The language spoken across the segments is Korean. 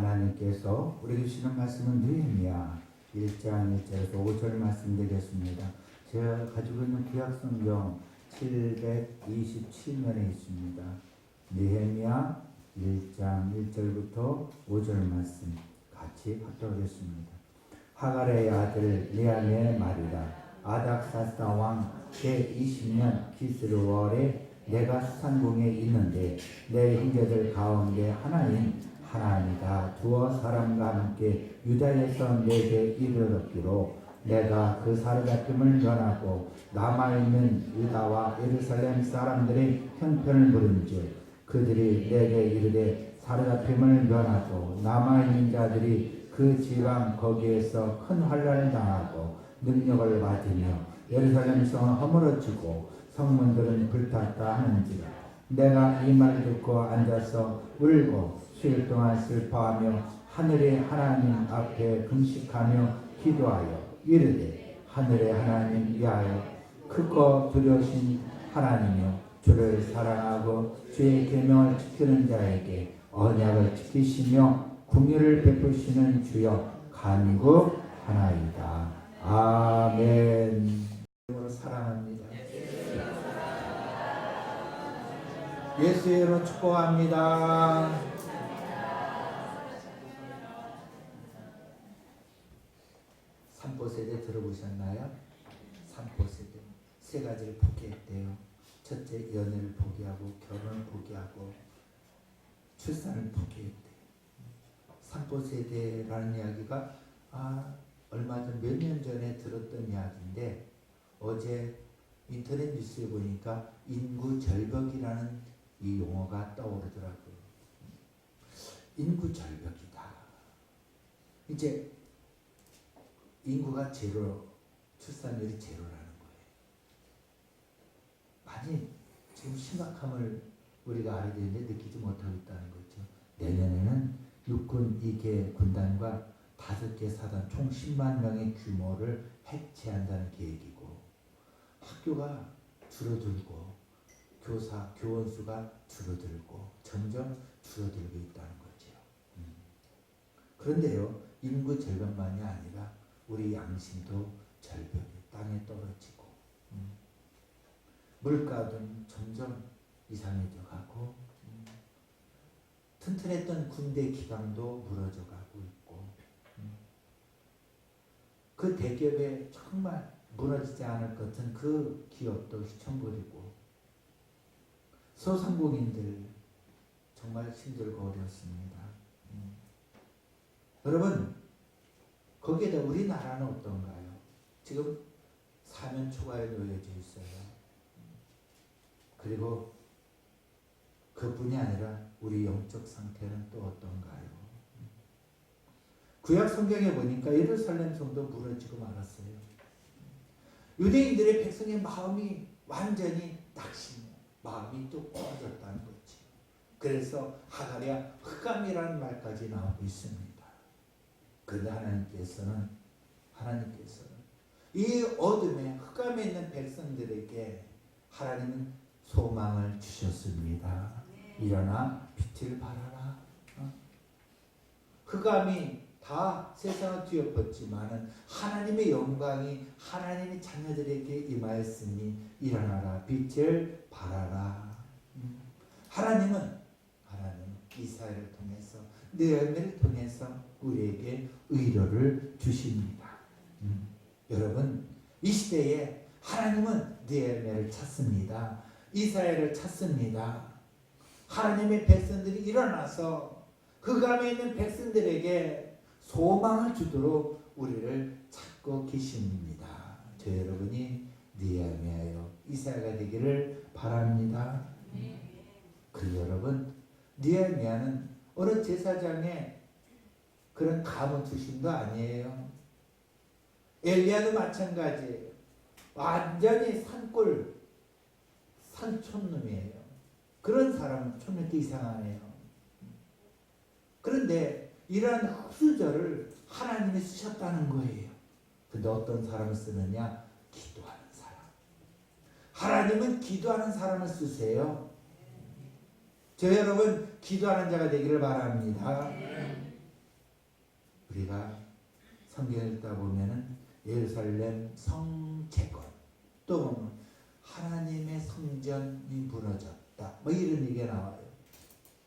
하나님께서 우리에게 주시는 말씀은 느헤미야 1장 1절에서 5절 말씀 드리겠습니다. 제가 가지고 있는 구약성경 727면에 있습니다. 느헤미야 1장 1절부터 5절 말씀 같이 합독하겠습니다. 하갈의 아들 레아의 말이라. 아닥사스다 왕 제20년 기스르월에 내가 수산궁에 있는데 내 형제들 가운데 하나님이다 두어 사람과 함께 유다에서 내게 이르렀기로 내가 그 사로잡힘을 면하고 남아있는 유다와 예루살렘 사람들의 형편을 물은즉 그들이 내게 이르되 사로잡힘을 면하고 남아있는 자들이 그 지방 거기에서 큰 환난을 당하고 능력을 받으며 예루살렘 성은 허물어지고 성문들은 불탔다 하는지라. 내가 이 말을 듣고 앉아서 울고 수일 동안 슬퍼하며 하늘의 하나님 앞에 금식하며 기도하여 이르되 하늘의 하나님 위하여 크고 두려우신 하나님이여 주를 사랑하고 주의 계명을 지키는 자에게 언약을 지키시며 긍휼을 베푸시는 주여 간구하나이다. 아멘. 사랑합니다. 예수의 이름으로 축복합니다. 삼포세대 들어보셨나요? 삼포세대 세 가지를 포기했대요. 첫째, 연애를 포기하고 결혼을 포기하고 출산을 포기했대요. 삼포세대라는 이야기가 얼마 전 몇 년 전에 들었던 이야기인데 어제 인터넷 뉴스에 보니까 인구 절벽이라는 이 용어가 떠오르더라고요. 인구 절벽이다. 이제 인구가 제로, 출산율이 제로라는 거예요. 많이 지금 심각함을 우리가 알아야 되는데 느끼지 못하고 있다는 거죠. 내년에는 육군 2개 군단과 5개 사단 총 10만 명의 규모를 해체한다는 계획이고 학교가 줄어들고 교원 수가 줄어들고 점점 줄어들고 있다는 거죠. 그런데요, 인구 절벽만이 아니라 우리 양심도 절벽에 땅에 떨어지고 물가도 점점 이상해져 가고 튼튼했던 군대 기강도 무너져 가고 있고 그 대기업에 정말 무너지지 않을 것 같은 그 기업도 휘청거리고 소상공인들 정말 힘들고 어렵습니다. 여러분, 거기에다 우리나라는 어떤가요? 지금 사면 초과에 놓여져 있어요. 그리고 그뿐이 아니라 우리 영적 상태는 또 어떤가요? 구약 성경에 보니까 예루살렘 성도 무너지고 말았어요. 유대인들의 백성의 마음이 완전히 낙심해. 마음이 또 꺼졌다는 거지. 그래서 하갈이야 흑암이라는 말까지 나오고 있습니다. 그런데 하나님께서는 이 어둠에 흑암에 있는 백성들에게 하나님은 소망을 주셨습니다. 일어나 빛을 발하라. 흑암이 다 세상을 뒤엎었지만은 하나님의 영광이 하나님의 자녀들에게 임하였으니 일어나라 빛을 발하라. 하나님은 이사야를 통해서 느헤미야를 통해서 우리에게 의로를 주십니다. 여러분, 이 시대에 하나님은 느헤미야를 찾습니다. 이사야를 찾습니다. 하나님의 백성들이 일어나서 흑암에 있는 백성들에게 소망을 주도록 우리를 찾고 계십니다. 저 여러분이 느헤미야요 이사야가 되기를 바랍니다. 그리고 여러분, 느헤미야는 어느 제사장의 그런 가문 출신도 아니에요. 엘리야도 마찬가지예요. 완전히 산촌놈이에요. 그런 사람은 촌놈도 이상하네요. 그런데 이러한 흡수절을 하나님이 쓰셨다는 거예요. 근데 어떤 사람을 쓰느냐? 기도하는 사람. 하나님은 기도하는 사람을 쓰세요. 저 여러분 기도하는 자가 되기를 바랍니다. 성경을 읽다 보면은 예루살렘 성재건, 또 보면 하나님의 성전이 무너졌다, 뭐 이런 얘기가 나와요.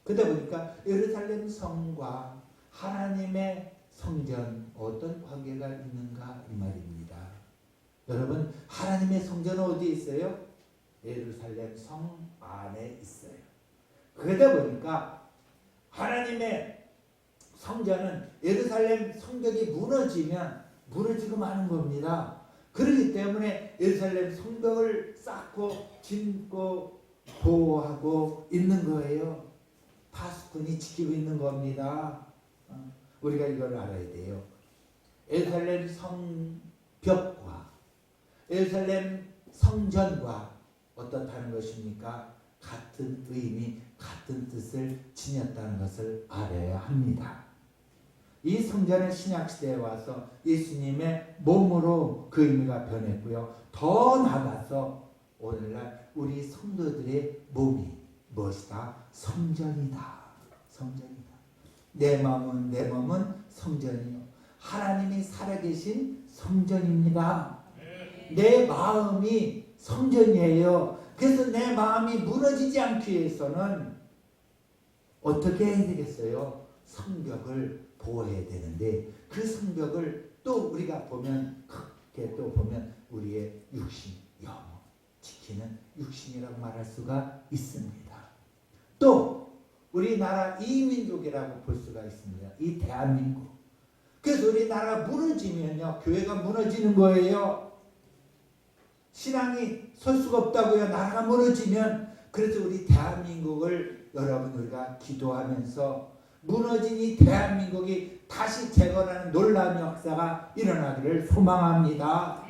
그러다 보니까 예루살렘 성과 하나님의 성전 어떤 관계가 있는가 이 말입니다. 여러분, 하나님의 성전은 어디에 있어요? 예루살렘 성 안에 있어요. 그러다 보니까 하나님의 성전은 예루살렘 성벽이 무너지면 무너지고 마는 겁니다. 그렇기 때문에 예루살렘 성벽을 쌓고 짓고 보호하고 있는 거예요. 파수꾼이 지키고 있는 겁니다. 우리가 이걸 알아야 돼요. 예루살렘 성벽과 예루살렘 성전과 어떻다는 것입니까? 같은 의미, 같은 뜻을 지녔다는 것을 알아야 합니다. 이 성전의 신약시대에 와서 예수님의 몸으로 그 의미가 변했고요. 더 나아가서 오늘날 우리 성도들의 몸이 무엇이다? 성전이다. 성전이다. 내 몸은 성전이요. 하나님이 살아계신 성전입니다. 내 마음이 성전이에요. 그래서 내 마음이 무너지지 않기 위해서는 어떻게 해야 되겠어요? 성벽을 보호해야 되는데, 그 성벽을 또 우리가 보면 크게 또 보면 우리의 육신, 영혼 지키는 육신이라고 말할 수가 있습니다. 또 우리나라 이민족이라고 볼 수가 있습니다. 이 대한민국. 그래서 우리나라가 무너지면요, 교회가 무너지는 거예요. 신앙이 설 수가 없다고요. 나라가 무너지면. 그래서 우리 대한민국을 여러분 우리가 기도하면서 무너진 이 대한민국이 다시 재건하는 놀라운 역사가 일어나기를 소망합니다.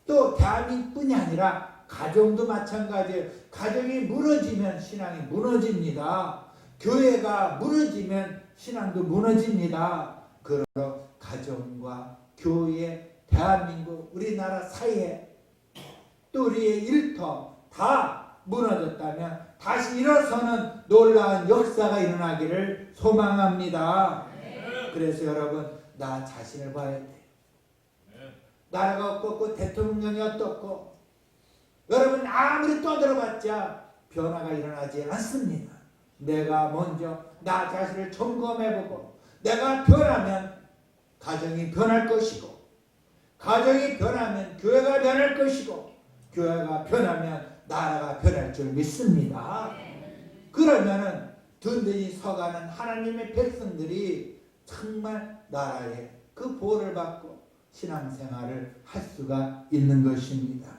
또 대한민국뿐이 아니라 가정도 마찬가지예요. 가정이 무너지면 신앙이 무너집니다. 교회가 무너지면 신앙도 무너집니다. 그러므로 가정과 교회, 대한민국, 우리나라 사이에 또 우리의 일터 다 무너졌다면 다시 일어서는 놀라운 역사가 일어나기를 소망합니다. 그래서 여러분, 나 자신을 봐야 돼요. 나라가 어떻고 대통령이 어떻고 여러분 아무리 떠들어봤자 변화가 일어나지 않습니다. 내가 먼저 나 자신을 점검해보고 내가 변하면 가정이 변할 것이고, 가정이 변하면 교회가 변할 것이고, 교회가 변하면 나라가 변할 줄 믿습니다. 그러면은 든든히 서가는 하나님의 백성들이 정말 나라의 그 보호를 받고 신앙생활을 할 수가 있는 것입니다.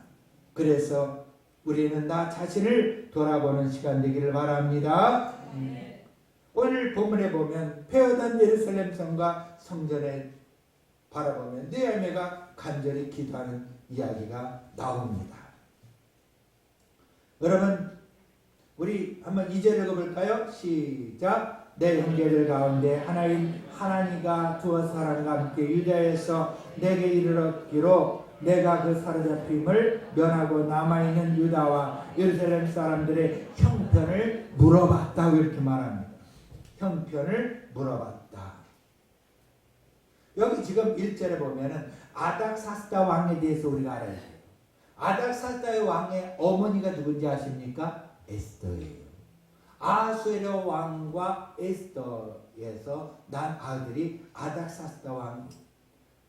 그래서 우리는 나 자신을 돌아보는 시간 되기를 바랍니다. 오늘 본문에 보면 폐허된 예루살렘 성과 성전에 바라보면 느헤미야가 간절히 기도하는 이야기가 나옵니다. 여러분, 우리 한번 2절 읽어볼까요? 시작. 내 형제들 가운데 하나님과 두어 사람과 함께 유다에서 내게 이르렀기로 내가 그 사로잡힘을 면하고 남아있는 유다와 예루살렘 사람들의 형편을 물어봤다고 이렇게 말합니다. 형편을 물어봤다. 여기 지금 1절에 보면은 아닥사스다 왕에 대해서 우리가 알아야 돼요. 아닥사스다의 왕의 어머니가 누군지 아십니까? 에스더예요. 아수에르 왕과 에스더에서 난 아들이 아닥사스다 왕.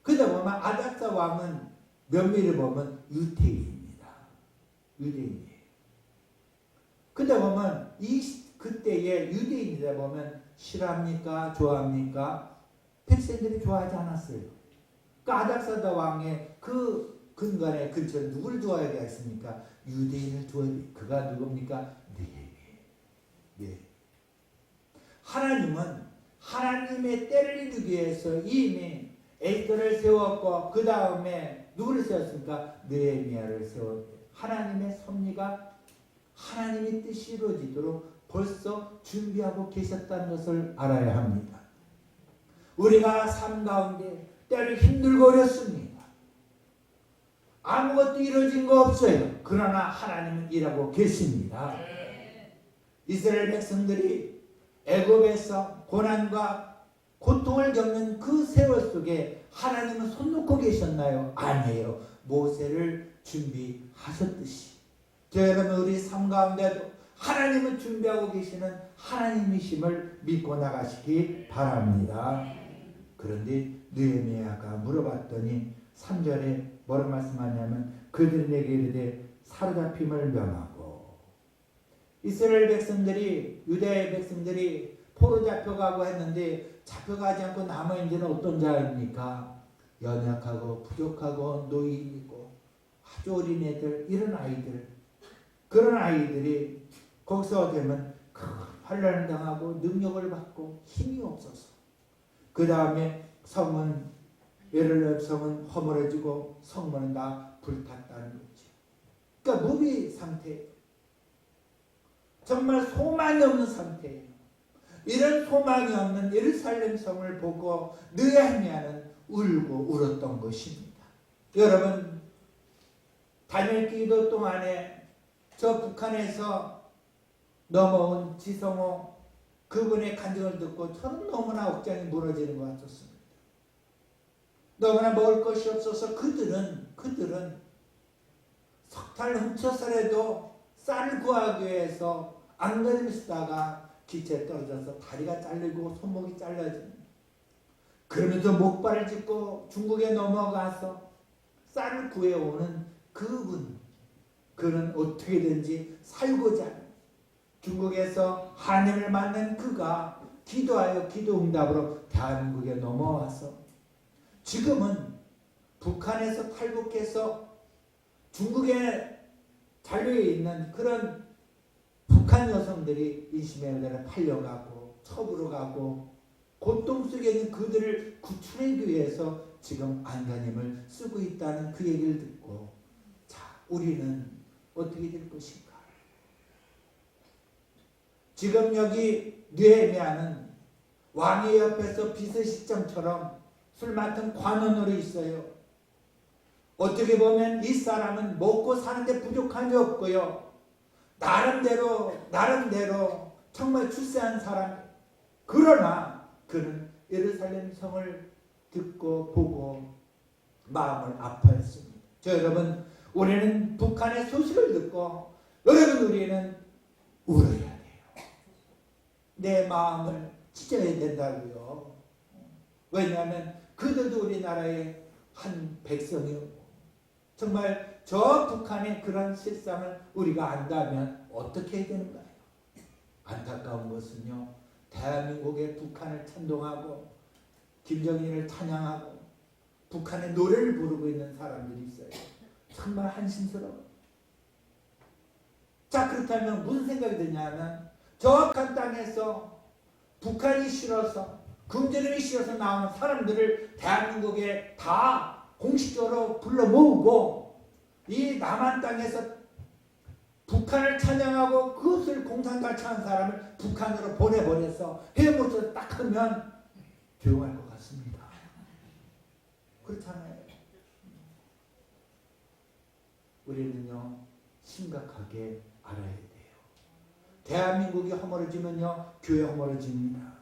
그러다 보면 아닥사 왕은 면밀히 보면 유태인입니다. 유대인이에요. 그러다 보면 그때의 유대인이다 보면 싫어합니까? 좋아합니까? 백성들이 좋아하지 않았어요. 그 아닥사스다 왕의 그 근간에 근처에 누굴 두어야 되겠습니까? 유대인을 두어야 돼. 그가 누굽니까? 네. 하나님은 하나님의 때를 이루기 위해서 이미 에스더를 세웠고 그 다음에 누구를 세웠습니까? 느헤미야를 세웠고 하나님의 섭리가 하나님의 뜻이 이루어지도록 벌써 준비하고 계셨다는 것을 알아야 합니다. 우리가 삶 가운데 때를 힘들고 어렵습니다. 아무것도 이루어진 거 없어요. 그러나 하나님은 일하고 계십니다. 이스라엘 백성들이 애굽에서 고난과 고통을 겪는 그 세월 속에 하나님은 손 놓고 계셨나요? 아니에요. 모세를 준비하셨듯이. 여러분, 우리 삶 가운데도 하나님은 준비하고 계시는 하나님이심을 믿고 나가시기 바랍니다. 그런데 느헤미야가 물어봤더니 3절에 뭐라고 말씀하냐면 그들이 내게 이르되 사로잡힘을 명하고, 이스라엘 백성들이, 유다의 백성들이 포로 잡혀가고 했는데 잡혀가지 않고 남아있는 어떤 자입니까? 연약하고 부족하고 노인이고 아주 어린애들, 이런 아이들, 그런 아이들이 거기서 되면 큰 환난을 당하고 능력을 받고 힘이 없어서, 그 다음에 성은, 예루살렘 성은 허물어지고 성문은 다 불탔다는 거죠. 그러니까 무비 상태예요. 정말 소망이 없는 상태예요. 이런 소망이 없는 예루살렘 성을 보고 느헤미야는 울고 울었던 것입니다. 여러분, 다니엘 기도 동안에 저 북한에서 넘어온 지성호 그분의 간증을 듣고 저는 너무나 억장이 무너지는 것 같았습니다. 너무나 먹을 것이 없어서 그들은 석탄을 훔쳐서라도 쌀을 구하기 위해서 안간힘 쓰다가 기체에 떨어져서 다리가 잘리고 손목이 잘라집니다. 그러면서 목발을 짚고 중국에 넘어가서 쌀을 구해오는 그는 어떻게든지 살고자 중국에서 하나님을 만난 그가 기도하여 기도 응답으로 대한민국에 넘어와서 지금은 북한에서 탈북해서 중국에 잔류해 있는 그런 북한 여성들이 인심에 은혜를 팔려가고 첩으로 가고 고통 속에 있는 그들을 구출하기 위해서 지금 안간힘을 쓰고 있다는 그 얘기를 듣고, 자, 우리는 어떻게 될 것인가? 지금 여기 느헤미야는 왕의 옆에서 비서실장처럼 술 맡은 관원으로 있어요. 어떻게 보면 이 사람은 먹고 사는데 부족함이 없고요, 나름대로 정말 출세한 사람. 그러나 그는 예루살렘 성을 듣고 보고 마음을 아파했습니다. 여러분, 우리는 북한의 소식을 듣고 우리는 울어야 돼요. 내 마음을 찢어야 된다고요. 왜냐하면 그들도 우리나라의 한 백성이고, 정말 저 북한의 그런 실상을 우리가 안다면 어떻게 해야 되는가요? 안타까운 것은요, 대한민국의 북한을 찬동하고 김정일을 찬양하고 북한의 노래를 부르고 있는 사람들이 있어요. 정말 한심스러워요. 자, 그렇다면 무슨 생각이 드냐면, 저 북한 땅에서 북한이 싫어서, 금전이 싫어서 나오는 사람들을 대한민국에 다 공식적으로 불러 모으고 이 남한 땅에서 북한을 찬양하고 그것을 공산당처한 사람을 북한으로 보내버려서 해모서 딱 하면 조용할 것 같습니다. 그렇잖아요. 우리는요, 심각하게 알아야 돼요. 대한민국이 허물어지면요, 교회 허물어집니다.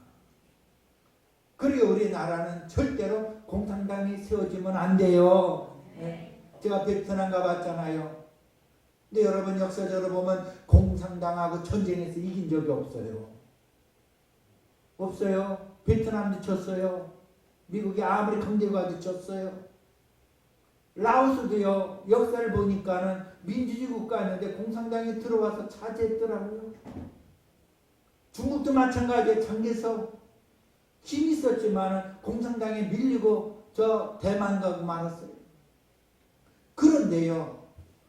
그리고 우리나라는 절대로 공산당이 세워지면 안 돼요. 네. 제가 베트남 가봤잖아요. 근데 여러분, 역사적으로 보면 공산당하고 전쟁에서 이긴 적이 없어요. 없어요. 베트남도 졌어요. 미국이 아무리 강대국도 졌어요. 라오스도요, 역사를 보니까는 민주주의 국가였는데 공산당이 들어와서 차지했더라고요. 중국도 마찬가지예요. 장개석 힘이 있었지만 공산당에 밀리고 저 대만 가고 말았어요. 그런데요,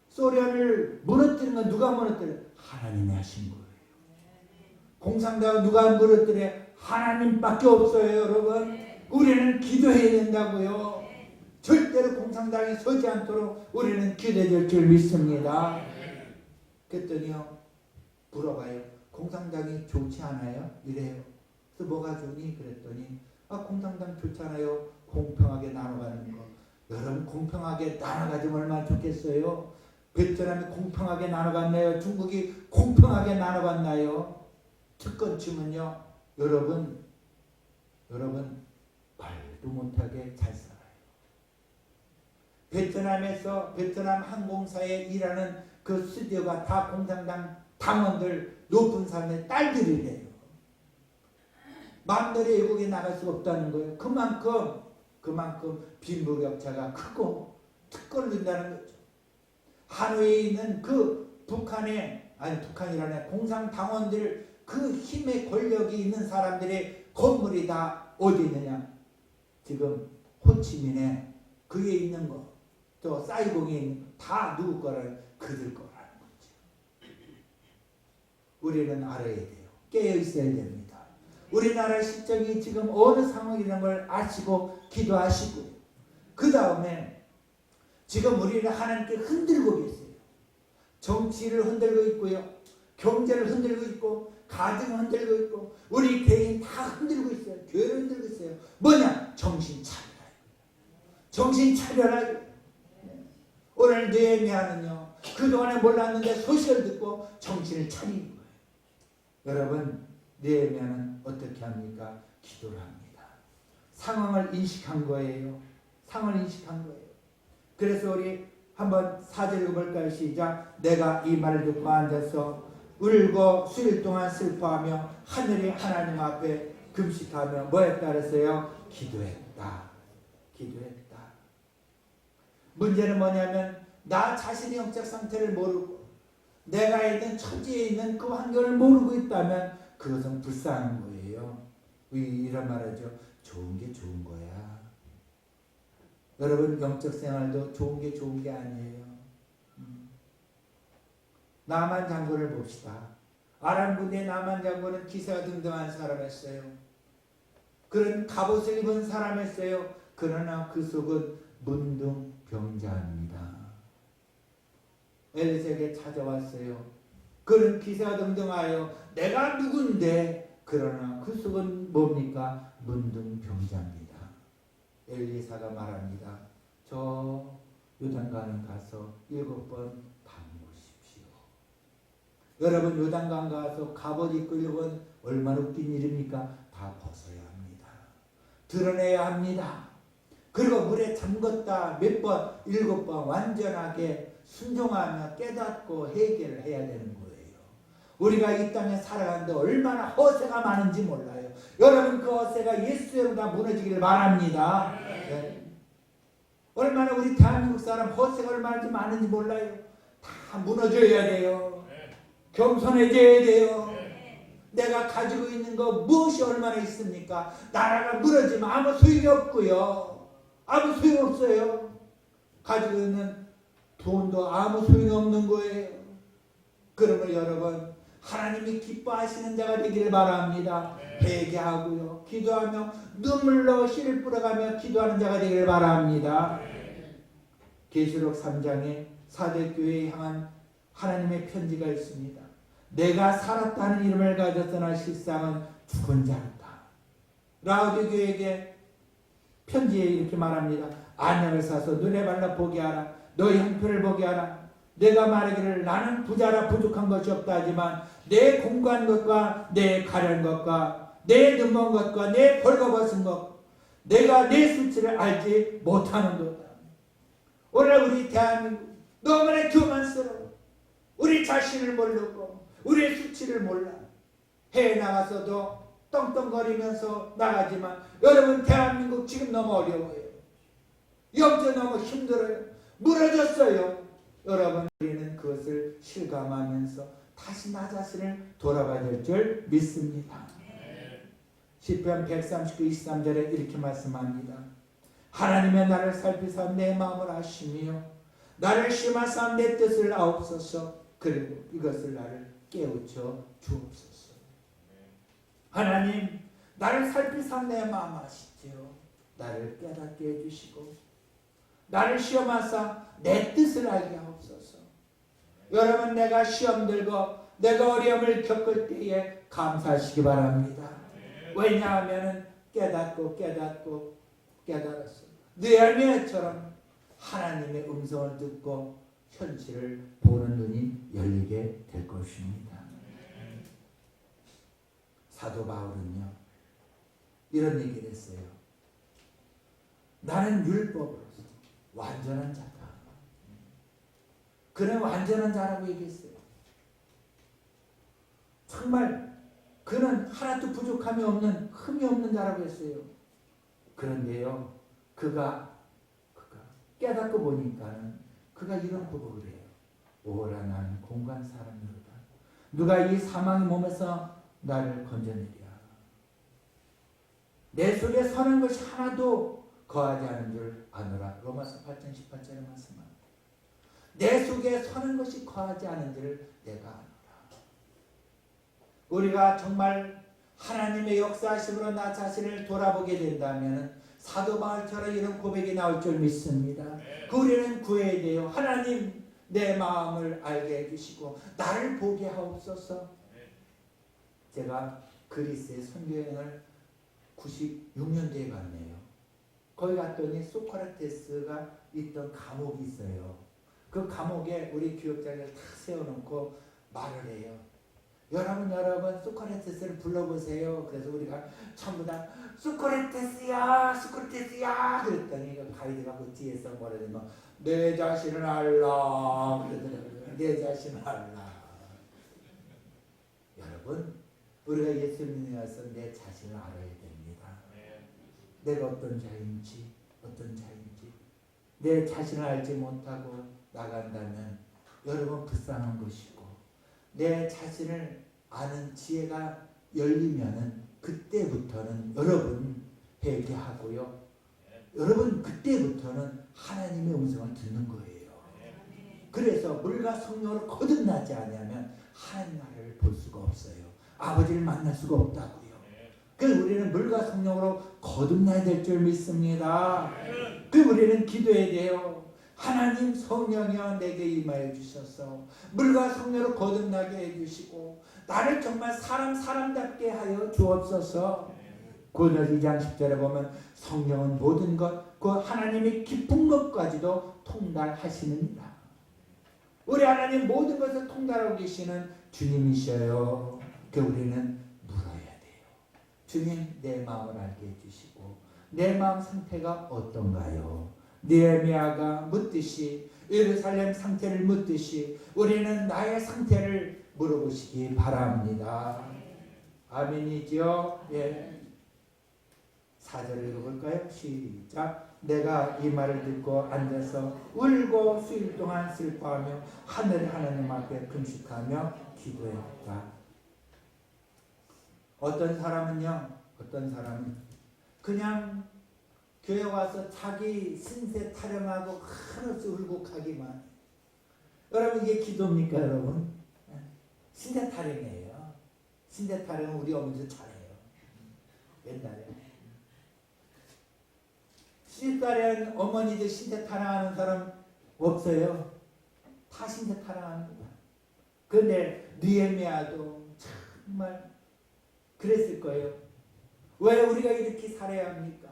소련을 무너뜨린 건 누가 무너뜨려요? 하나님이 하신 거예요. 공산당은 누가 무너뜨려요? 하나님밖에 없어요, 여러분. 우리는 기도해야 된다고요. 절대로 공산당이 서지 않도록 우리는 기도해야 될 줄 믿습니다. 그랬더니요, 물어봐요. 공산당이 좋지 않아요? 이래요. 그래서 뭐가 좋니? 그랬더니 공산당 좋잖아요. 공평하게 나눠가는 거. 여러분, 공평하게 나눠가지면 얼마나 좋겠어요? 베트남이 공평하게 나눠갔나요? 중국이 공평하게 나눠갔나요? 특권 치면요, 여러분 여러분 말도 못하게 잘 살아요. 베트남에서 베트남 항공사에 일하는 그 스튜어가 다 공산당 당원들 높은 사람의 딸들이래요. 마음대로 외국에 나갈 수가 없다는 거예요. 그만큼 빈부격차가 크고 특권을 거죠. 하노이에 있는 그 북한이라는 공산당원들 그 힘의 권력이 있는 사람들의 건물이 다 어디 있느냐? 지금 호치민에 그에 있는 거, 또 사이공에 있는 거 다 누구 거라는 그들 거라는 거죠. 우리는 알아야 돼요. 깨어 있어야 됩니다. 우리나라 실정이 지금 어느 상황이라는 걸 아시고 기도하시고요. 그 다음에 지금 우리를 하나님께 흔들고 계세요. 정치를 흔들고 있고요. 경제를 흔들고 있고 가정을 흔들고 있고 우리 개인 다 흔들고 있어요. 교회를 흔들고 있어요. 뭐냐? 정신 차려라. 정신 차려라. 오늘 느헤미야는요. 그동안에 몰랐는데 소식을 듣고 정신을 차리는 거예요. 여러분 느헤미야는 어떻게 합니까? 기도를 합니다. 상황을 인식한 거예요. 상황을 인식한 거예요. 그래서 우리 한번 4절 읽어볼까요? 시작. 내가 이 말을 듣고 앉아서 울고 수일 동안 슬퍼하며 하늘의 하나님 앞에 금식하며 뭐 했다 그랬어요? 기도했다. 기도했다. 문제는 뭐냐면 나 자신의 영적 상태를 모르고 내가 있는 처지에 있는 그 환경을 모르고 있다면 그것은 불쌍한 거예요. 이런 말하죠. 좋은 게 좋은 거야. 여러분 영적 생활도 좋은 게 아니에요. 나만 장군을 봅시다. 아람 군대 나만 장군은 기세가 등등한 사람이었어요. 그런 갑옷을 입은 사람이었어요. 그러나 그 속은 문둥병자입니다. 엘리사에게 찾아왔어요. 그는 기세가 등등하여 내가 누군데 그러나 그 속은 뭡니까? 문둥병자입니다. 엘리사가 말합니다. 저 요단강 가서 7번 담그십시오. 여러분 요단강 가서 갑옷 입고 7번 얼마나 웃긴 일입니까? 다 벗어야 합니다. 드러내야 합니다. 그리고 물에 잠궜다 몇 번, 7번 완전하게 순종하며 깨닫고 해결을 해야 되는 거예요. 우리가 이 땅에 살아가는데 얼마나 허세가 많은지 몰라요. 여러분 그 허세가 예수로 다 무너지기를 바랍니다. 네. 얼마나 우리 대한민국 사람 허세가 얼마나 많은지 몰라요. 다 무너져야 돼요. 겸손해져야 돼요. 내가 가지고 있는 거 무엇이 얼마나 있습니까? 나라가 무너지면 아무 소용이 없고요. 아무 소용없어요. 가지고 있는 돈도 아무 소용이 없는 거예요. 그러면 여러분 하나님이 기뻐하시는 자가 되기를 바랍니다. 회개하고요. 기도하며 눈물로 씨를 뿌려가며 기도하는 자가 되기를 바랍니다. 계시록 3장에 사대교회에 향한 하나님의 편지가 있습니다. 내가 살았다는 이름을 가졌으나 실상은 죽은 자였다. 라오디게에게 편지에 이렇게 말합니다. 안약을 사서 눈에 발라 보게 하라. 너의 형편을 보게 하라. 내가 말하기를 나는 부자라 부족한 것이 없다 하지만 내 공고한 것과 내 가련한 것과 내 눈먼 것과 내 벌거벗은 것 내가 내 수치를 알지 못하는 것이다. 오늘 우리 대한민국 너무나 교만스러워. 우리 자신을 모르고 우리의 수치를 몰라. 해외 나가서도 떵떵거리면서 나가지만 여러분 대한민국 지금 너무 어려워요. 영적 너무 힘들어요. 무너졌어요. 여러분 우리는 그것을 실감하면서 다시 나 자신을 돌아봐야 될 줄 믿습니다. 시편 139, 23절에 이렇게 말씀합니다. 하나님의 나를 살피사 내 마음을 아시며 나를 심하사 내 뜻을 아옵소서. 그리고 이것을 나를 깨우쳐 주옵소서. 하나님 나를 살피사 내 마음 아시지요. 나를 깨닫게 해주시고 나를 시험하사 내 뜻을 알게 하옵소서. 여러분 내가 시험 들고 내가 어려움을 겪을 때에 감사하시기 바랍니다. 왜냐하면 깨닫고 깨달았어요. 느헤미야처럼 하나님의 음성을 듣고 현실을 보는 눈이 열리게 될 것입니다. 사도 바울은요 이런 얘기를 했어요. 나는 율법으로서 완전한 자다. 그는 완전한 자라고 얘기했어요. 정말 그는 하나도 부족함이 없는, 흠이 없는 자라고 했어요. 그런데요, 그가 깨닫고 보니까는 그가 이런 고백을 해요. 오라 나는 공간 사람이로다. 누가 이 사망의 몸에서 나를 건져내랴. 내 속에 서는 것이 하나도 거하지 않은 줄 아노라. 로마서 8장 18절에 말씀합니다. 내 속에 서는 것이 거하지 않은 줄 내가 아노라. 우리가 정말 하나님의 역사하심으로 나 자신을 돌아보게 된다면 사도 바울처럼 이런 고백이 나올 줄 믿습니다. 그 우리는 구해야 돼요. 하나님 내 마음을 알게 해주시고 나를 보게 하옵소서. 제가 그리스에 선교여행을 96년도에 갔네요. 거기 갔더니 소크라테스가 있던 감옥이 있어요. 그 감옥에 우리 교역자를 다 세워놓고 말을 해요. 여러분 소크라테스를 불러보세요. 그래서 우리가 전부 다 소크라테스야 그랬더니 그 가이드가 그 뒤에서 뭐라냐면 내 자신을 알라 그러더라고요. 내 자신을 알라. 여러분 우리가 예수 믿는 와서 내 자신을 알아야 됩니다. 내가 어떤 자인지 내 자신을 알지 못하고 나간다면 여러분 불쌍한 것이고, 내 자신을 아는 지혜가 열리면은 그때부터는 여러분 회개하고요. 여러분 그때부터는 하나님의 음성을 듣는 거예요. 그래서 물과 성령으로 거듭나지 않으면 하나님 나라를 볼 수가 없어요. 아버지를 만날 수가 없다고요. 그래서 우리는 물과 성령으로 거듭나야 될 줄 믿습니다. 그래서 우리는 기도해야 돼요. 하나님 성령이여 내게 임하여 주셔서 물과 성령으로 거듭나게 해주시고 나를 정말 사람답게 하여 주옵소서. 고린도서 2장 10절에 보면 성령은 모든 것, 그 하나님의 깊은 것까지도 통달하시느니라. 우리 하나님 모든 것을 통달하고 계시는 주님이셔요. 그 우리는 물어야 돼요. 주님 내 마음을 알게 해주시고 내 마음 상태가 어떤가요? 느헤미야가 묻듯이, 예루살렘 상태를 묻듯이 우리는 나의 상태를 물어보시기 바랍니다. 아멘이죠? 예. 4절을 읽어볼까요? 시작. 내가 이 말을 듣고 앉아서 울고 수일 동안 슬퍼하며 하늘 하나님 앞에 금식하며 기도했다. 어떤 사람은 그냥 교회 와서 자기 신세 타령하고 한없이 울고 가기만. 여러분 이게 기도입니까 여러분? 신세 타령이에요. 신세 타령은 우리 어머니도 잘해요. 옛날에. 신세 타령 어머니들 신세 타령하는 사람 없어요. 다 신세 타령합니다. 그런데 느헤미야도 정말 그랬을 거예요. 왜 우리가 이렇게 살아야 합니까?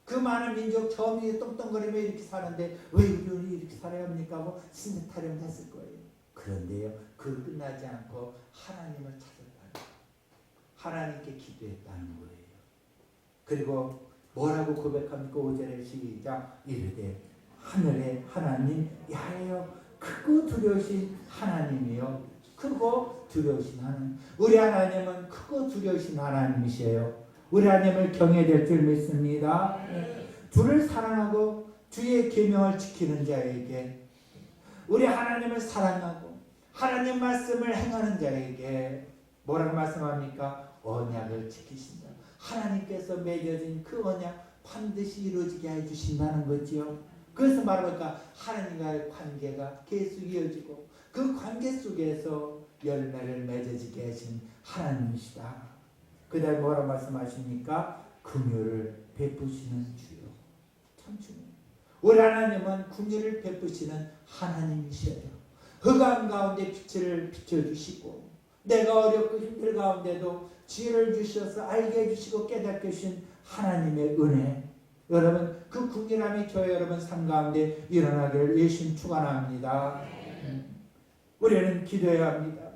그 많은 민족 처음에 똥똥거리며 이렇게 사는데 왜 우리 이렇게 살아야 합니까? 하고 신세 타령했을 거예요. 그런데요, 그 끝나지 않고 하나님을 찾았다는, 하나님께 기도했다는 거예요. 그리고 뭐라고 고백합니까? 5절에 시작. 이르되 하늘의 하나님 야훼여 크고 두려우신 하나님이요, 크고 두려우신 하나님. 우리 하나님은 크고 두려우신 하나님이세요. 우리 하나님을 경외해야 될 줄 믿습니다. 주를 사랑하고 주의 계명을 지키는 자에게, 우리 하나님을 사랑하고 하나님 말씀을 행하는 자에게 뭐라고 말씀합니까? 언약을 지키신다. 하나님께서 맺어진 그 언약 반드시 이루어지게 해주신다는 거죠. 그래서 말할까, 하나님과의 관계가 계속 이어지고 그 관계 속에서 열매를 맺어지게 하신 하나님이시다. 그 다음에 뭐라 말씀하십니까? 긍휼을 베푸시는 주요. 참 중요해요. 우리 하나님은 긍휼을 베푸시는 하나님이셔요. 흑암 가운데 빛을 비춰주시고 내가 어렵고 힘들 가운데도 지혜를 주셔서 알게 해주시고 깨닫게 해주신 하나님의 은혜. 여러분 그 긍휼함이 저희 여러분 삶 가운데 일어나기를 예수님 축원합니다. 우리는 기도해야 합니다.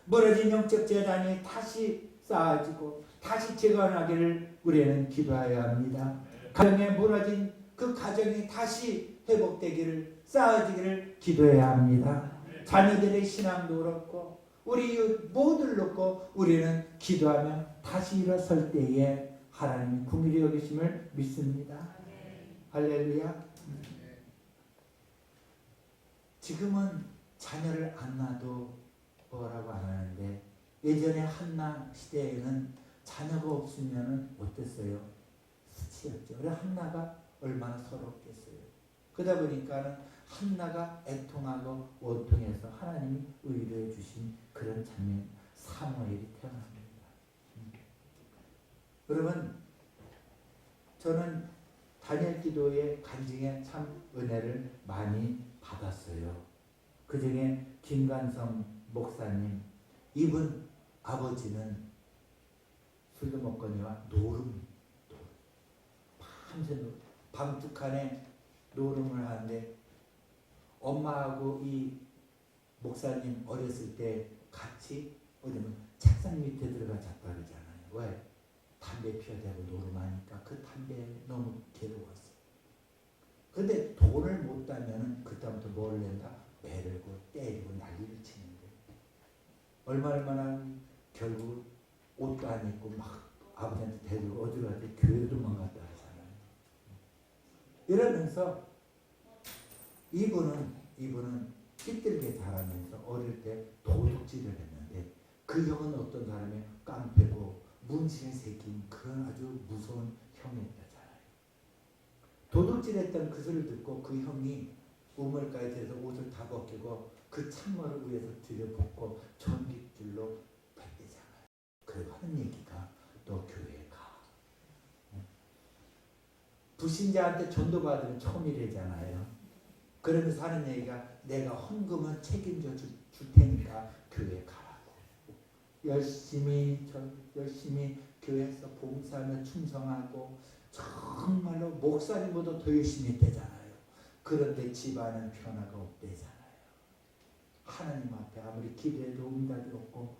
무너진 영적 재단이 다시 쌓아지고 다시 재건하기를 우리는 기도해야 합니다. 가정에 무너진 그 가정이 다시 회복되기를, 쌓아지기를 기도해야 합니다. 자녀들의 신앙도 그렇고 우리 이웃 모두를 놓고 우리는 기도하며 다시 일어설 때에 하나님이 긍휼히 여기심을 믿습니다. 할렐루야. 지금은 자녀를 안 낳아도 뭐라고 안 하는데 예전에 한나 시대에는 자녀가 없으면 어땠어요? 수치였죠. 그래 한나가 얼마나 서럽겠어요. 그러다 보니까는 한나가 애통하고 원통해서 하나님이 의뢰해 주신 그런 장면, 사무엘이 태어납니다. 여러분, 저는 다니엘 기도의 간증에 참 은혜를 많이 받았어요. 그 중에 김관성 목사님, 이분 아버지는 술도 먹거니와 노름, 밤새 밤둑한에 노름을 하는데 엄마하고 이 목사님 어렸을 때 같이 어디면 책상 밑에 들어가 잤다 그러잖아요. 왜? 담배 피워대고 노름하니까 그 담배 너무 괴로웠어. 근데 돈을 못 따면은 그다음부터 뭘 낸다? 매를고 때리고 난리를 치는데 얼마나 결국 옷도 안 입고 막 아버지한테 데리고 어디로 갔대? 교회로 도망갔다 하잖아요. 이러면서 이분은 삐뚤게 자라면서 어릴 때 도둑질을 했는데 그 형은 어떤 사람이 깡패고 문신을 새긴 그런 아주 무서운 형이었잖아요. 도둑질했던 그 소리를 듣고 그 형이 우물가에 들어서 옷을 다 벗기고 그 찬물을 위에서 들여붓고 전깃줄로 뱉대잖아요. 그리고 하는 얘기가 너 교회에 가. 불신자한테 전도받으면 처음이래잖아요. 그러면서 하는 얘기가 내가 헌금은 책임져 줄 테니까 교회에 가라고. 열심히 교회에서 봉사하며 충성하고 정말로 목사님보다 더 열심히 했대잖아요. 그런데 집안은 변화가 없대잖아요. 하나님 앞에 아무리 기도해도 응답이 없고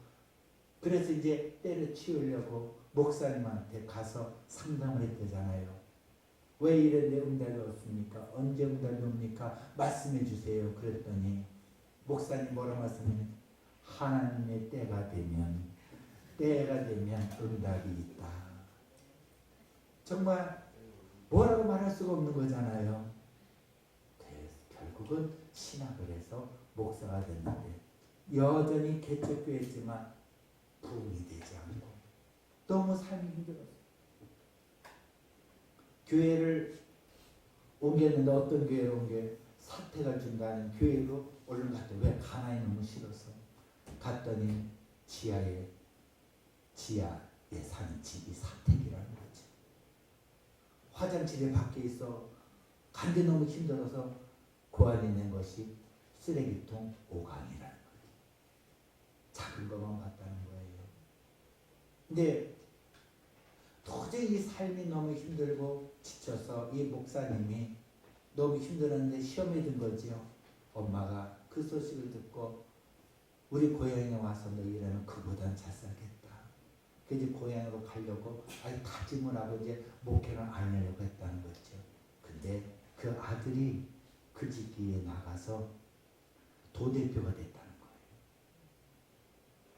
그래서 이제 때려치우려고 목사님한테 가서 상담을 했대잖아요. 왜 이런데 응답이 없습니까? 언제 응답이 옵니까? 말씀해 주세요. 그랬더니 목사님 뭐라 말씀해? 하나님의 때가 되면 응답이 있다. 정말 뭐라고 말할 수가 없는 거잖아요. 결국은 신학을 해서 목사가 됐는데 여전히 개척교회지만 부흥이 되지 않고 너무 삶이 힘들었어요. 교회를 옮겼는데 어떤 교회로 옮겨요? 사택을 준다는 교회로 얼른 갔다. 왜? 가나이 너무 싫어서 갔더니 지하에 사는 집이 사택이라는 거죠. 화장실에 밖에 있어 간데 너무 힘들어서 그 안에 있는 것이 쓰레기통 5강이라는 거죠. 작은 것만 봤다는 거예요. 근데 도저히 이 삶이 너무 힘들고 지쳐서 이 목사님이 너무 힘들었는데 시험에 든 거지요. 엄마가 그 소식을 듣고 우리 고향에 와서 너 일하면 그보단 잘 살겠다. 그래서 고향으로 가려고 아주 다짐을 하고 이제 목회를 안 하려고 했다는 거죠. 근데 그 아들이 그 집기에 나가서 도대표가 됐다는 거예요.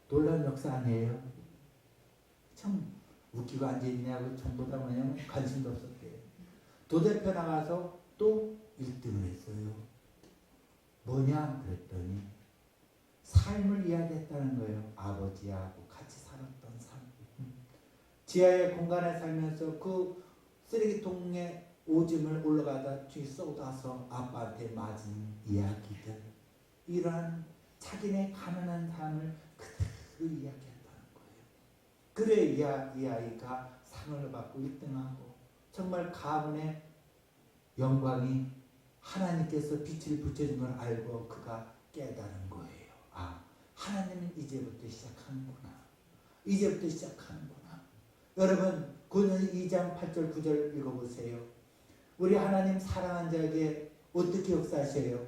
놀라운 역사 아니에요? 참 웃기고 앉아있냐고 전부 다 그냥 관심도 없었대요. 도대표 나가서 또 1등을 했어요. 뭐냐 그랬더니 삶을 이야기했다는 거예요. 아버지하고 같이 살았던 삶. 지하의 공간에 살면서 그 쓰레기통에 오줌을 올라가다 뒤 쏟아서 아빠한테 맞은 이야기들. 이러한 자기네 가난한 삶을 그대로 이야기했다는 거예요. 그래 이 아이가 상을 받고 1등하고 정말 가문의 영광이 하나님께서 빛을 붙여준 걸 알고 그가 깨달은 거예요. 아, 하나님은 이제부터 시작하는구나. 이제부터 시작하는구나. 여러분, 고린도서 2장 8절 9절 읽어보세요. 우리 하나님 사랑한 자에게 어떻게 역사하셔요?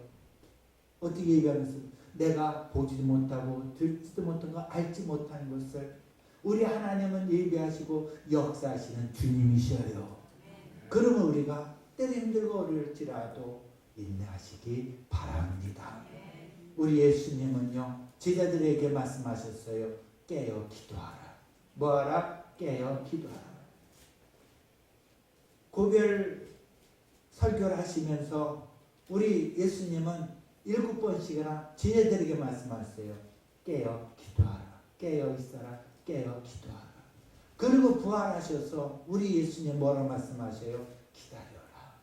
어떻게 얘기하면서 내가 보지도 못하고 듣지도 못한 거 알지 못하는 것을 우리 하나님은 예비하시고 역사하시는 주님이셔요. 그러면 우리가 때로 힘들고 어려울지라도 인내하시기 바랍니다. 우리 예수님은요, 제자들에게 말씀하셨어요. 깨어 기도하라. 뭐하라? 깨어 기도하라. 고별 설교를 하시면서 우리 예수님은 7번씩이나 제자들에게 말씀하셨어요. 깨어 기도하라. 깨어 있어라. 깨어 기도하라. 그리고 부활하셔서 우리 예수님 뭐라고 말씀하셔요? 기다려라.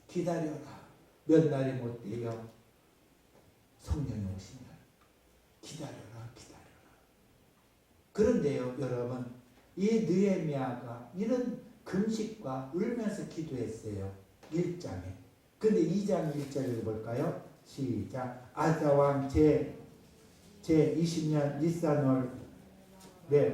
기다려라. 몇 날이 못 돼요. 성령이 오시면 기다려라. 기다려라. 그런데요, 여러분, 이 느헤미야가 이런 금식과 울면서 기도했어요. 1장에. 근데 2장 1절 읽어볼까요? 시작. 아사왕 제 20년 니산월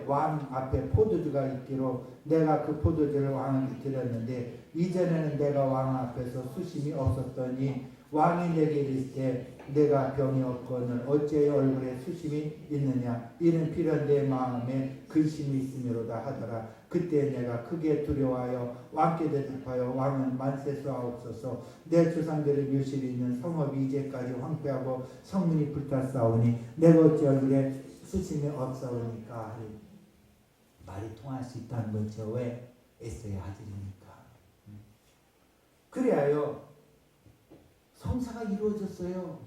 왕 앞에 포도주가 있기로 내가 그 포도주를 왕에게 드렸는데 이전에는 내가 왕 앞에서 수심이 없었더니 왕이 내게 이르시되 내가 병이 없거늘 어찌 얼굴에 수심이 있느냐 이는 비록 내 마음에 근심이 있음이로다 하더라. 그때 내가 크게 두려워하여 왕께 대답하여 왕은 만세수하옵소서. 내 조상들의 묘실이 있는 성읍이 이제까지 황폐하고 성문이 불탔사오니 내가 어찌 얼굴에 수심이 없사오니까. 말이 통할 수 있다는 거죠. 왜? 애써야 하지니까. 그래야요 성사가 이루어졌어요.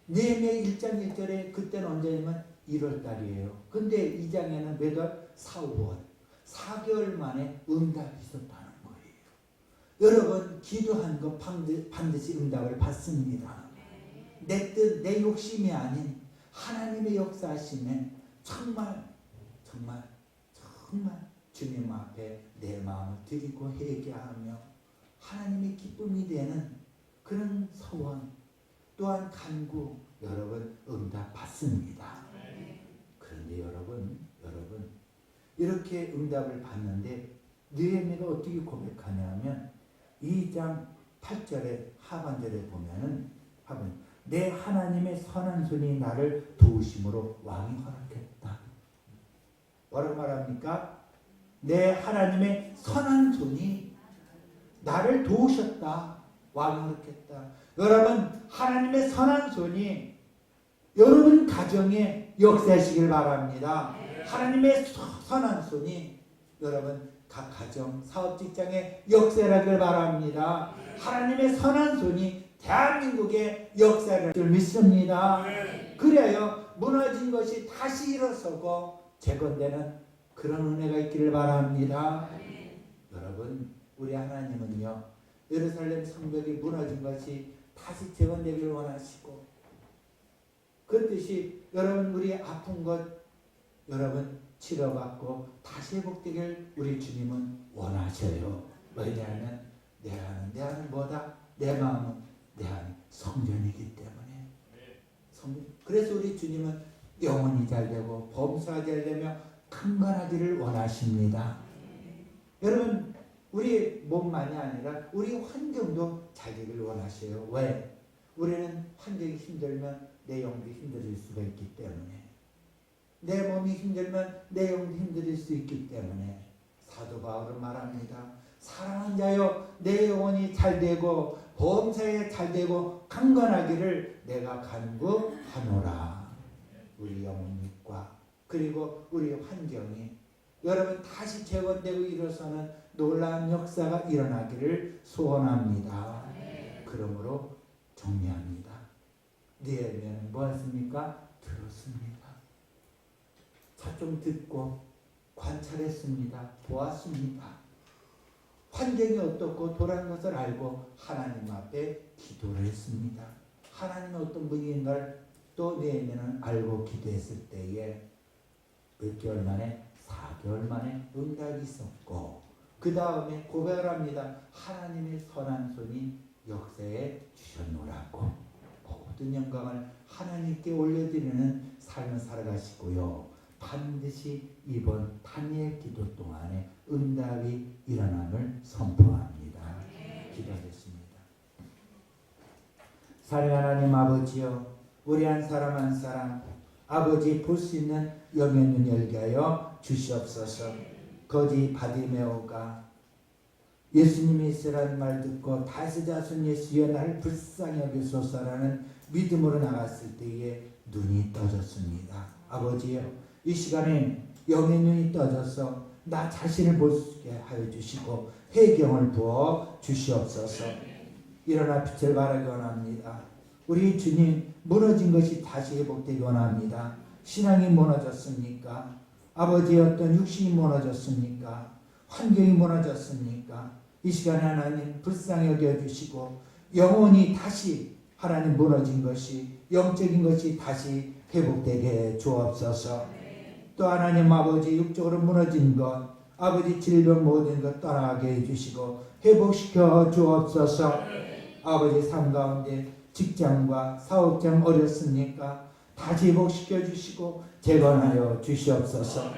느헤미야 1장 1절에 그때는 언제냐면 1월달이에요. 근데 2장에는 몇 월? 4, 5월. 4개월 만에 응답이 있었다는 거예요. 여러분 기도한 거 반드시 응답을 받습니다. 내 뜻, 내 욕심이 아닌 하나님의 역사하심에 정말 주님 앞에 내 마음을 드리고 회개하며 하나님의 기쁨이 되는 그런 소원 또한 간구 여러분 응답 받습니다. 그런데 여러분 이렇게 응답을 받는데 느헤미야가 어떻게 고백하냐면 2장 8절에 하반절에 보면은 내 하나님의 선한 손이 나를 도우심으로 왕이 허락했다. 뭐라고 말합니까? 내 하나님의 선한 손이 나를 도우셨다. 왕이 허락했다. 여러분 하나님의 선한 손이 여러분 가정에 역사하시길 바랍니다. 하나님의 선한 손이 여러분 각 가정 사업 직장에 역사하길 바랍니다. 하나님의 선한 손이 대한민국의 역사를 믿습니다. 그래요 무너진 것이 다시 일어서고 재건되는 그런 은혜가 있기를 바랍니다. 여러분 우리 하나님은요 예루살렘 성벽이 무너진 것이 다시 재건되기를 원하시고 그렇듯이 여러분 우리 아픈 것 여러분 치료받고 다시 회복되길 우리 주님은 원하셔요. 왜냐하면 내 안은 뭐다? 내 마음은 내 안이 성전이기 때문에 그래서 우리 주님은 영혼이 잘되고 범사가 잘되며 강건하기를 원하십니다. 여러분 우리 몸만이 아니라 우리 환경도 잘 되기를 원하셔요. 왜? 우리는 환경이 힘들면 내 영도 힘들일 수가 있기 때문에 내 몸이 힘들면 내 영도 힘들일 수 있기 때문에 사도 바울은 말합니다. 사랑하는 자여 내 영혼이 잘되고 범사에 잘되고 강건하기를 내가 간구하노라. 우리 영혼과 그리고 우리 환경이 여러분 다시 재건되고 일어서는 놀라운 역사가 일어나기를 소원합니다. 그러므로 정리합니다. 느헤미야는 뭐했습니까? 들었습니다. 좀 듣고 관찰했습니다. 보았습니다. 환경이 어떻고 돌아간 것을 알고 하나님 앞에 기도를 했습니다. 하나님은 어떤 분인 걸 또 느헤미야는 알고 기도했을 때에 몇 개월 만에 4개월 만에 응답이 있었고 그 다음에 고백을 합니다. 하나님의 선한 손이 역사에 주셨노라고 모든 영광을 하나님께 올려드리는 삶을 살아가시고요. 반드시 이번 단위의 기도 동안에 응답이 일어남을 선포합니다. 기도하겠습니다. 사랑하는 하나님 아버지여 우리 한 사람 한 사람 아버지 볼 수 있는 영의 눈 열게 하여 주시옵소서. 거지 바디메오가 예수님이 있으라는 말 듣고 다윗의 자손 예수여 나를 불쌍히 여기소서라는 믿음으로 나갔을 때에 눈이 떠졌습니다. 아버지여, 이 시간에 영의 눈이 떠져서 나 자신을 볼 수 있게 하여 주시고 회경을 부어 주시옵소서. 일어나 빛을 발하기 원합니다. 우리 주님, 무너진 것이 다시 회복되기 원합니다. 신앙이 무너졌습니까? 아버지의 어떤 육신이 무너졌습니까? 환경이 무너졌습니까? 이 시간에 하나님 불쌍히 여겨주시고 영혼이 다시 하나님 무너진 것이, 영적인 것이 다시 회복되게 주옵소서. 또 하나님 아버지 육적으로 무너진 것, 아버지 질병 모든 것 떠나게 해주시고 회복시켜 주옵소서. 아버지 삶 가운데 직장과 사업장 어렵습니까? 다시 회복시켜 주시고 재건하여 주시옵소서.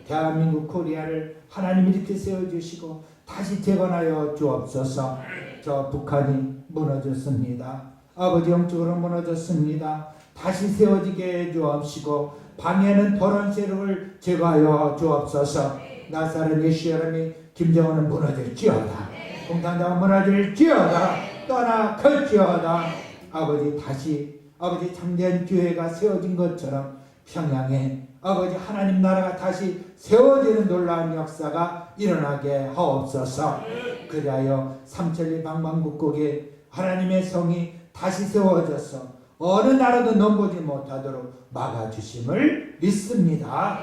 대한민국 코리아를 하나님 이렇게 세워주시고 다시 재건하여 주옵소서. 저 북한이 무너졌습니다. 아버지 영적으로 무너졌습니다. 다시 세워지게 해 주옵시고 방해하는 더러운 세력을 제거하여 주옵소서. 나사렛 예수의 이름이 김정은은 무너질지어다. 공산당은 무너질지어다. 떠나갈지어다. 아버지 다시 아버지 참된 교회가 세워진 것처럼 평양에 아버지 하나님 나라가 다시 세워지는 놀라운 역사가 일어나게 하옵소서. 그리하여 삼천리 방방곡곡에 하나님의 성이 다시 세워져서 어느 나라도 넘보지 못하도록 막아주심을 믿습니다.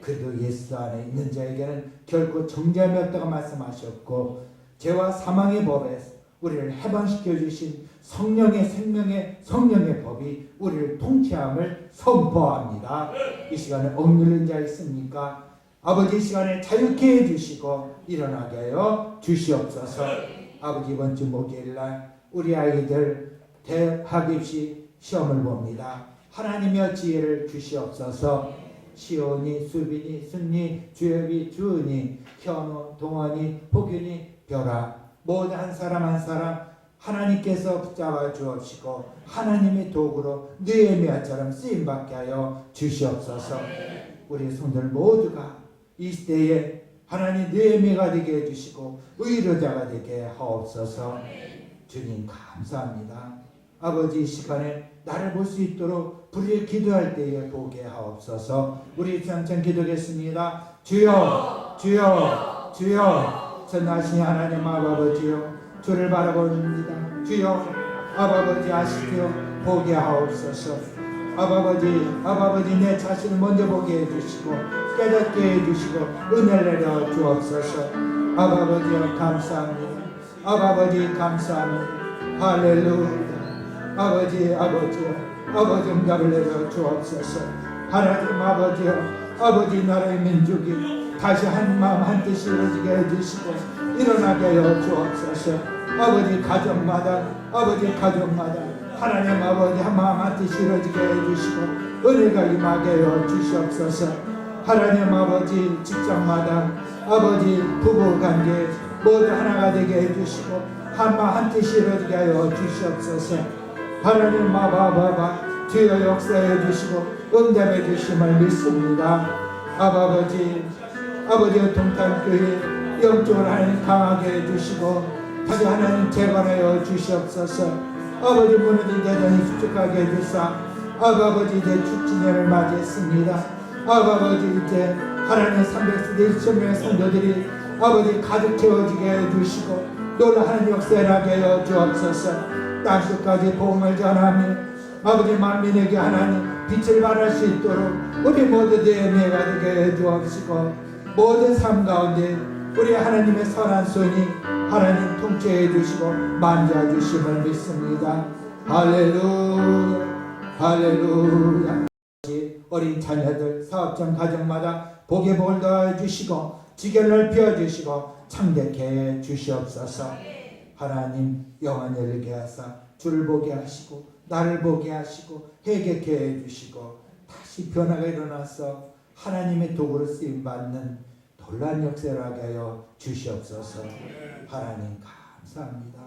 그래도 예수 안에 있는 자에게는 결코 정죄함이 없다고 말씀하셨고 죄와 사망의 법에서 우리를 해방시켜 주신 성령의 생명의 성령의 법이 우리를 통치함을 선포합니다. 이 시간에 억눌린 자 있습니까? 아버지 이 시간에 자유케 해주시고 일어나게 하여 주시옵소서. 아버지 이번 주 목요일날 우리 아이들 대학 입시 시험을 봅니다. 하나님의 지혜를 주시옵소서. 시온이, 수빈이, 순니, 주엽이, 주은이, 현우, 동원이, 호균이, 벼라 모든 한 사람 한 사람 하나님께서 붙잡아 주옵시고 하나님의 도구로 느헤미야처럼 쓰임받게 하여 주시옵소서. 우리 성들 모두가 이 시대에 하나님 느헤미야가 되게 해주시고 의로자가 되게 하옵소서. 주님 감사합니다. 아버지 이 시간에 나를 볼 수 있도록 불의에 기도할 때에 보게 하옵소서. 우리 주함께 기도하겠습니다. 주여 주여 주여 전하신 하나님 아버지요 주를 바라봅니다. 주여 아버지 아시죠? 보게 하옵소서. 아버지 내 자신을 먼저 보게 해주시고 깨닫게 해주시고 은혜를 내려 주옵소서. 아버지요 감사합니다. 아버지 감사합니다. 할렐루야. 아버지 응답을 내려 주옵소서. 하나님 아버지요 아버지 나라의 민족이 다시 한 마음 한 뜻이 이루어지게 해주시고 일어나게 하여 주옵소서. 아버지 가정마다 하나님 아버지 한 마음 한 뜻이 이루어지게 해주시고 은혜가 임하게 하여 주시옵소서. 하나님 아버지 직장마다 아버지 부부관계 모두 하나가 되게 해주시고 한 마음 한 뜻이 이루어지게 하여 주시옵소서. 하나님 마바바바 주여 역사해 주시고 응답해 주심을 믿습니다. 아버지 동탄교회 영적으로 하나님 강하게 해주시고 다시 하나님 재건하여 주시옵소서. 아버지 무너진 대전이 수축하게 해주사 아버지 이제 축진년을 맞이했습니다. 아버지 이제 하나님 300세대 1,000명의 성도들이 아버지 가득 채워지게 해주시고 놀라 하나님 역사하게 하여 주옵소서. 땅끝까지 복음을 전하며 아버지 만민에게 하나님 빛을 발할 수 있도록 우리 모두 느헤미야가 되게 해주옵시고 모든 삶 가운데 우리 하나님의 선한 손이 하나님 통치해 주시고 만져 주심을 믿습니다. 할렐루야 할렐루야. 어린 자녀들 사업장 가정마다 복의 복을 더해 주시고 지결을 피워주시고 창대케 해 주시옵소서. 하나님 영안 열리게 하사 주를 보게 하시고 나를 보게 하시고 회개케 해주시고 다시 변화가 일어나서 하나님의 도구로 쓰임받는 놀라운 역사를 하게 하여 주시옵소서. 하나님 감사합니다.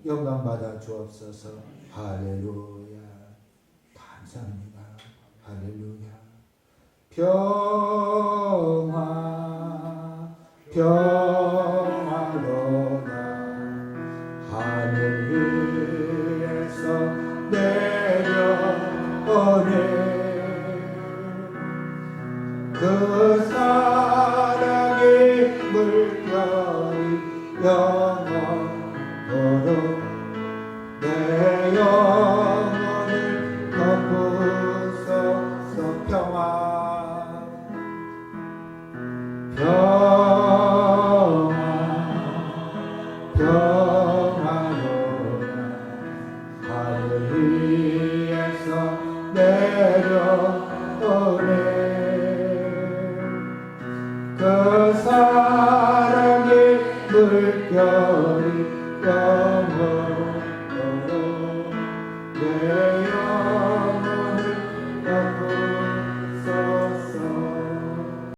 영광 받아 주옵소서. 할렐루야 감사합니다. 할렐루야. 평화 평화로다. 하늘 위에서 내려오네. 그 사랑의 물결이 영원토록 내 영혼을 덮으소서. 평화 평화 평화로다. 하늘 위에서 내려오네. 그 사랑의 물결이